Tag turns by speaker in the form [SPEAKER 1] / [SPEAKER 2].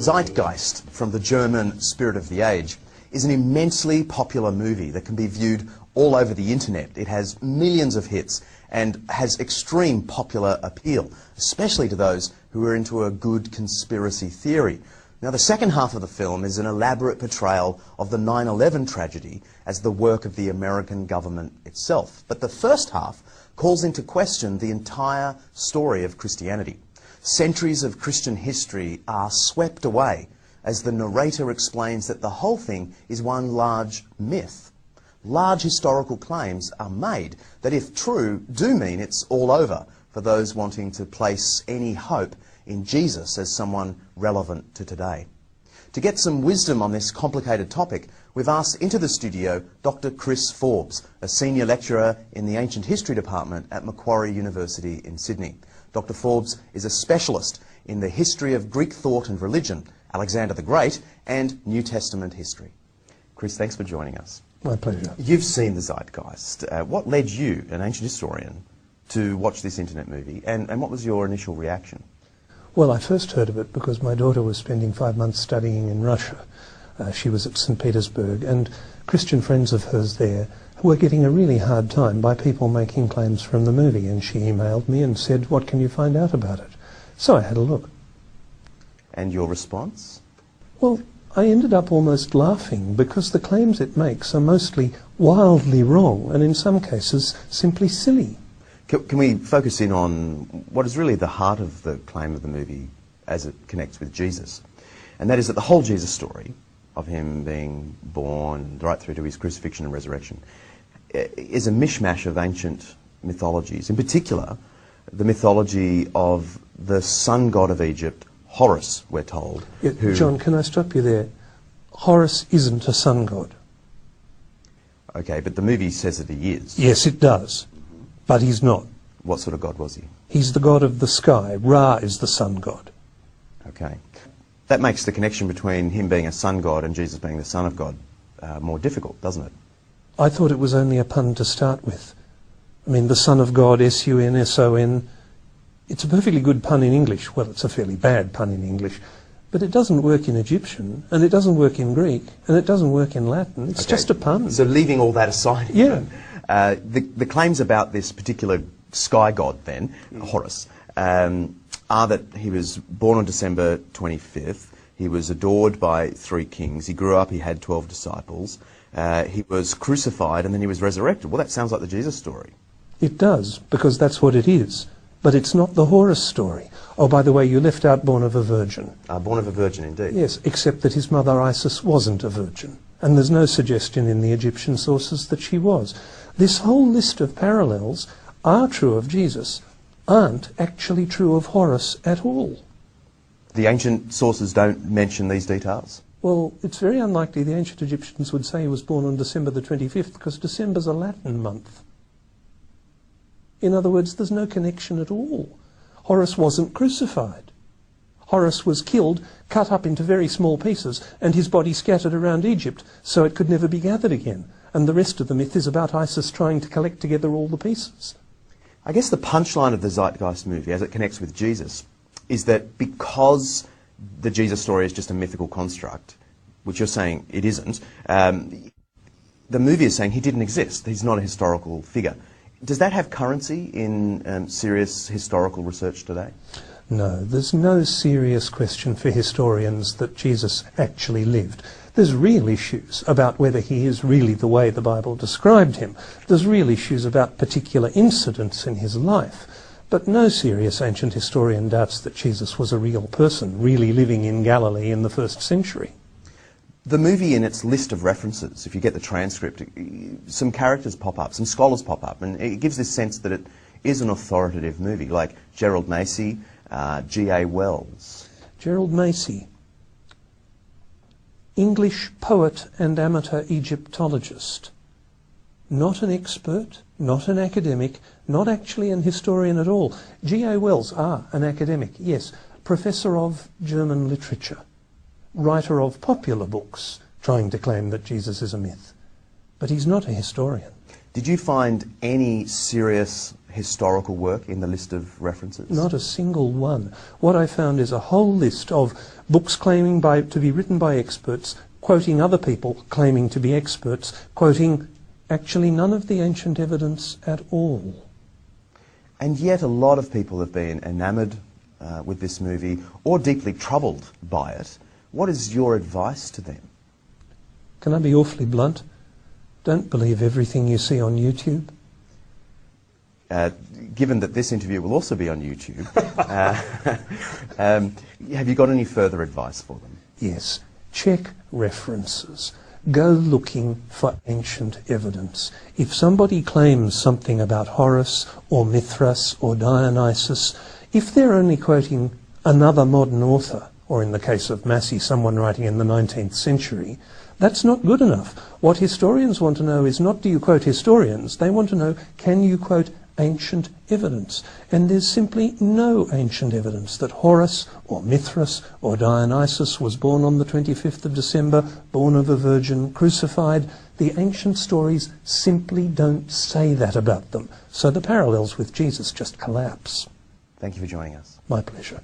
[SPEAKER 1] Zeitgeist, from the German Spirit of the Age, is an immensely popular movie that can be viewed all over the internet. It has millions of hits and has extreme popular appeal, especially to those who are into a good conspiracy theory. Now, the second half of the film is an elaborate portrayal of the 9/11 tragedy as the work of the American government itself. But the first half calls into question the entire story of Christianity. Centuries of Christian history are swept away as the narrator explains that the whole thing is one large myth. Large historical claims are made that, if true, do mean it's all over for those wanting to place any hope in Jesus as someone relevant to today. To get some wisdom on this complicated topic, we've asked into the studio Dr. Chris Forbes, a senior lecturer in the Ancient History Department at Macquarie University in Sydney. Dr. Forbes is a specialist in the history of Greek thought and religion, Alexander the Great, and New Testament history. Chris, thanks for joining us.
[SPEAKER 2] My pleasure.
[SPEAKER 1] You've seen the Zeitgeist. What led you, an ancient historian, to watch this internet movie, and what was your initial reaction?
[SPEAKER 2] Well, I first heard of it because my daughter was spending 5 months studying in Russia. She was at St. Petersburg, and Christian friends of hers there were getting a really hard time by people making claims from the movie, and she emailed me and said, "What can you find out about it?" So I had a look.
[SPEAKER 1] And your response?
[SPEAKER 2] Well, I ended up almost laughing because the claims it makes are mostly wildly wrong and in some cases simply silly.
[SPEAKER 1] Can we focus in on what is really the heart of the claim of the movie as it connects with Jesus? And that is that the whole Jesus story of him being born right through to his crucifixion and resurrection is a mishmash of ancient mythologies. In particular, the mythology of the sun god of Egypt, Horus, we're told.
[SPEAKER 2] Yeah, John, can I stop you there? Horus isn't a sun god.
[SPEAKER 1] Okay, but the movie says that he is.
[SPEAKER 2] Yes, it does. But he's not.
[SPEAKER 1] What sort of god was he?
[SPEAKER 2] He's the god of the sky. Ra is the sun god.
[SPEAKER 1] Okay. That makes the connection between him being a sun god and Jesus being the son of God more difficult, doesn't it?
[SPEAKER 2] I thought it was only a pun to start with. I mean, the son of God, S-U-N-S-O-N, it's a perfectly good pun in English. Well, it's a fairly bad pun in English. But it doesn't work in Egyptian, and it doesn't work in Greek, and it doesn't work in Latin. It's just a pun.
[SPEAKER 1] So leaving all that aside,
[SPEAKER 2] yeah.
[SPEAKER 1] The claims about this particular sky god then, Horus, are that he was born on December 25th, he was adored by 3 kings, he grew up, he had 12 disciples, he was crucified, and then he was resurrected. Well, that sounds like the Jesus story.
[SPEAKER 2] It does, because that's what it is. But it's not the Horus story. Oh, by the way, you left out born of a virgin.
[SPEAKER 1] Born of a virgin, indeed.
[SPEAKER 2] Yes, except that his mother Isis wasn't a virgin. And there's no suggestion in the Egyptian sources that she was. This whole list of parallels are true of Jesus, aren't actually true of Horus at all.
[SPEAKER 1] The ancient sources don't mention these details?
[SPEAKER 2] Well, it's very unlikely the ancient Egyptians would say he was born on December the 25th, because December's a Latin month. In other words, there's no connection at all. Horus wasn't crucified. Horus was killed, cut up into very small pieces, and his body scattered around Egypt, so it could never be gathered again. And the rest of the myth is about Isis trying to collect together all the pieces.
[SPEAKER 1] I guess the punchline of the Zeitgeist movie, as it connects with Jesus, is that because the Jesus story is just a mythical construct, which you're saying it isn't, the movie is saying he didn't exist. He's not a historical figure. Does that have currency in serious historical research today?
[SPEAKER 2] No, there's no serious question for historians that Jesus actually lived. There's real issues about whether he is really the way the Bible described him. There's real issues about particular incidents in his life. But no serious ancient historian doubts that Jesus was a real person, really living in Galilee in the 1st century.
[SPEAKER 1] The movie, in its list of references, if you get the transcript, some characters pop up, some scholars pop up, and it gives this sense that it is an authoritative movie, like Gerald Macy, G.A. Wells.
[SPEAKER 2] Gerald Macy, English poet and amateur Egyptologist. Not an expert, not an academic, not actually an historian at all. G.A. Wells, an academic, yes, professor of German literature, writer of popular books trying to claim that Jesus is a myth. But he's not a historian.
[SPEAKER 1] Did you find any serious historical work in the list of references?
[SPEAKER 2] Not a single one. What I found is a whole list of books claiming to be written by experts, quoting other people claiming to be experts, quoting actually none of the ancient evidence at all.
[SPEAKER 1] And yet a lot of people have been enamoured with this movie or deeply troubled by it. What is your advice to them?
[SPEAKER 2] Can I be awfully blunt? Don't believe everything you see on YouTube.
[SPEAKER 1] Given that this interview will also be on YouTube, have you got any further advice for them?
[SPEAKER 2] Yes. Check references. Go looking for ancient evidence. If somebody claims something about Horus or Mithras or Dionysus, if they're only quoting another modern author, or in the case of Massey, someone writing in the 19th century, that's not good enough. What historians want to know is not do you quote historians, they want to know can you quote ancient evidence. And there's simply no ancient evidence that Horus or Mithras or Dionysus was born on the 25th of December, born of a virgin, crucified. The ancient stories simply don't say that about them. So the parallels with Jesus just collapse.
[SPEAKER 1] Thank you for joining us.
[SPEAKER 2] My pleasure.